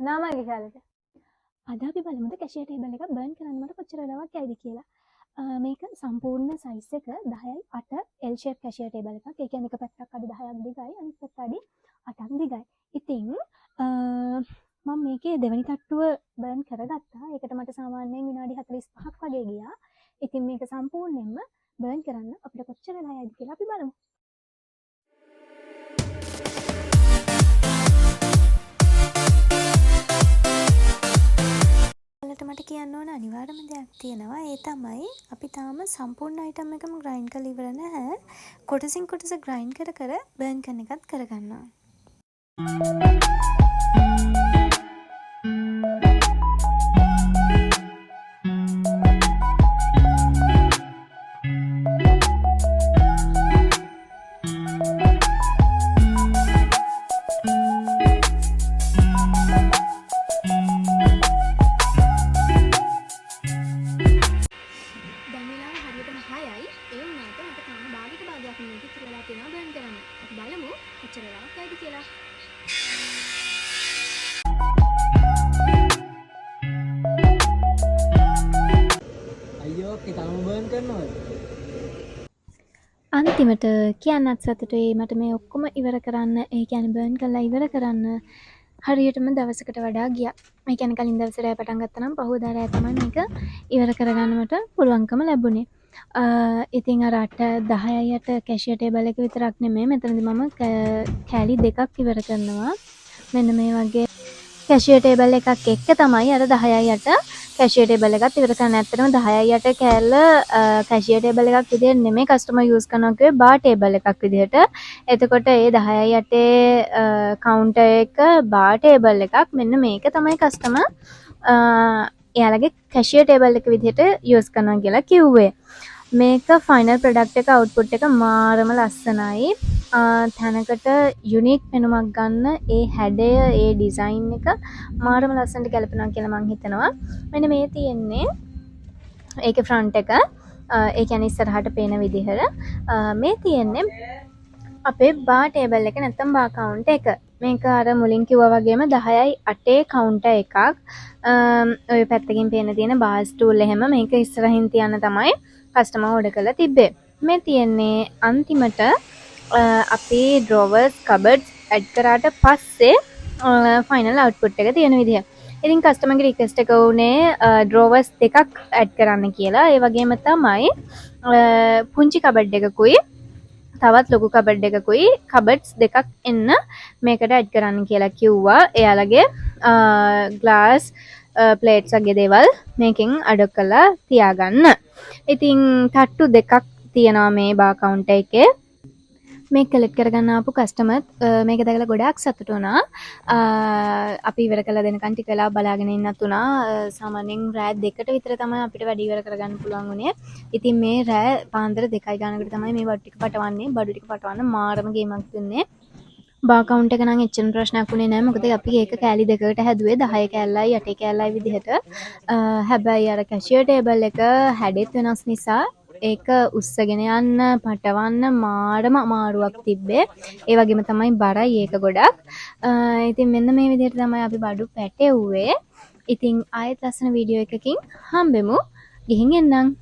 නාමගේ කාලෙට. අද අපි බලමුද කැෂියර් ටේබල් එක බර්න් කරන්න මට කොච්චර වෙලාවක් යයිද කියලා. මේක සම්පූර්ණ සයිස් එක 10:8 L shape කැෂියර් ටේබල් එකක්. ඒ කියන්නේ එක පැත්තක් අඩි 10ක් දිගයි අනිත් පැත්ත අඩි 8ක් දිගයි. ඉතින් මම මේකේ දෙවෙනි තට්ටුව බර්න් කරගත්තා. ඒකට මට සාමාන්‍යයෙන් විනාඩි 45ක් වගේ ගියා. ඉතින් මේක සම්පූර්ණයෙන්ම බර්න් කරන්න අපිට කොච්චර වෙලා යයිද කියලා අපි බලමු. මට කියන්න ඕන අනිවාර්යම දෙයක් තියෙනවා. ඒ තමයි අපි තාම සම්පූර්ණ අයිටම් එකම ග්‍රයින්ඩ් කරලා ඉවර නැහැ. කොටසින් කොටස ග්‍රයින්ඩ් කර කර බර්න් කරන එකත් කරගන්නවා. බලමු කොච්චර වෙලාවක් යයිද කියලා. අයියෝ තාම බර්න් කරනවද? අන්තිමට කියන්නත් සතුටුයි මට මේ ඔක්කොම ඉවර කරන්න. ඒ කියන්නේ බර්න් කරලා ඉවර කරන්න හරියටම දවසකට වඩා ගියා. ඒ කියන්නේ කලින් දවසේ රෑ පටන් ගත්තා නම් පහුවදා රෑ තමයි මේක ඉවර කරගන්න මට පුළුවන්කම ලැබුණේ. ඉතින් අර 8:10ට කැෂියර් ටේබල් එක විතරක් නෙමෙයි මෙතනදී මම කෑලි දෙකක් ඉවර කරනවා. මෙන්න මේ වගේ කැෂියර් ටේබල් එකක් එක්ක තමයි අර 10:8 කැෂියර් ටේබල් එකත් ඉවර කරන්න. ඇත්තටම 10:8 කෑල්ල කැෂියර් ටේබල් එකක් විදිහට නෙමෙයි කස්ටමර් යූස් කරනවා කිව්වේ බාර් ටේබල් එකක් විදිහට. එතකොට ඒ 10:8 කවුන්ටර් එක බාර් ටේබල් එකක්. මෙන්න මේක තමයි කස්ටමර් එයාලගේ කැෂියර් ටේබල් එක විදිහට යූස් කරනවා කියලා කිව්වේ. මේක ෆයිනල් ප්‍රොඩක්ට් එක අවුට්පුට් එක මාරම ලස්සනයි. තැනකට යුනික් පෙනුමක් ගන්න ඒ හැඩය ඒ ඩිසයින් එක මාරම ලස්සනට ගැලපෙනවා කියලා මම හිතනවා. මෙන්න මේ තියෙන්නේ ඒකේ ෆ්‍රන්ට් එක. ඒ කියන්නේ ඉස්සරහට පේන විදිහට මේ තියෙන්නේ අපේ බාර් ටේබල් එක නැත්නම් බාර් කවුන්ටර් එක. මේක අර මුලින් කිව්වා වගේම 10:8 කවුන්ටර් එකක්. ඔය පැත්තකින් පේන තියෙන බාර් ස්ටූල් එහෙම මේක ඉස්සරහින් තියන්න තමයි කස්ටමර් ඕඩර් කරලා තිබ්බේ. මේ තියෙන්නේ අන්තිමට අපි ඩ්‍රෝවර්ස් කබඩ්ස් ඇඩ් කරාට පස්සේ ෆයිනල් අවුට්පුට් එක තියෙන විදිහ. ඉතින් කස්ටමර්ගේ රික්වෙස්ට් එක උනේ ඩ්‍රෝවර්ස් දෙකක් ඇඩ් කරන්න කියලා. ඒ වගේම තමයි පුංචි කබඩ් එකකුයි තවත් ලොකු කබඩ් එකකුයි කබඩ්ස් දෙකක් එන්න මේකට ඇඩ් කරන්න කියලා කිව්වා. එයාලගේ ග්ලාස් ප්ලේට්ස් වගේ දේවල් මේකෙන් අඩ කරලා තියාගන්න. ඉතින් තට්ටු දෙකක් තියෙනවා මේ බාර් කවුන්ටර් එකේ. මේක කලෙක්ට් කරගන්න ආපු කස්ටමර්ත් මේක දැකලා ගොඩාක් සතුටු වුණා. අපි ඉවර කළා දෙනකන් ටික වෙලා බලාගෙන ඉන්නත් උනා. සාමාන්‍යයෙන් රෑ 2ට විතර තමයි අපිට වැඩි ඉවර කරගන්න පුළුවන් වුණේ. ඉතින් මේ රෑ පාන්දර 2යි ගානකට තමයි මේ බඩු ටික පටවන්නේ. බඩු ටික පටවන්න මාරම ගේමක් දුන්නේ. බාර් කවුන්ට් එක නම් එච්චර ප්‍රශ්නයක් වුණේ නැහැ. මොකද අපි ඒක කෑලි දෙකකට හැදුවේ 10 කෑල්ලයි 8 කෑල්ලයි විදිහට. හැබැයි අර කැෂියර් ටේබල් එක හැඩෙත් වෙනස් නිසා ඒක උස්සගෙන යන්න පටවන්න මාරම අමාරුවක් තිබ්බේ. ඒ වගේම තමයි බරයි ඒක ගොඩක්. ඉතින් මෙන්න මේ විදිහට තමයි අපි බඩු පැටෙව්වේ. ඉතින් ආයෙත් ලස්සන වීඩියෝ එකකින් හම්බෙමු. ගිහින් එන්නම්.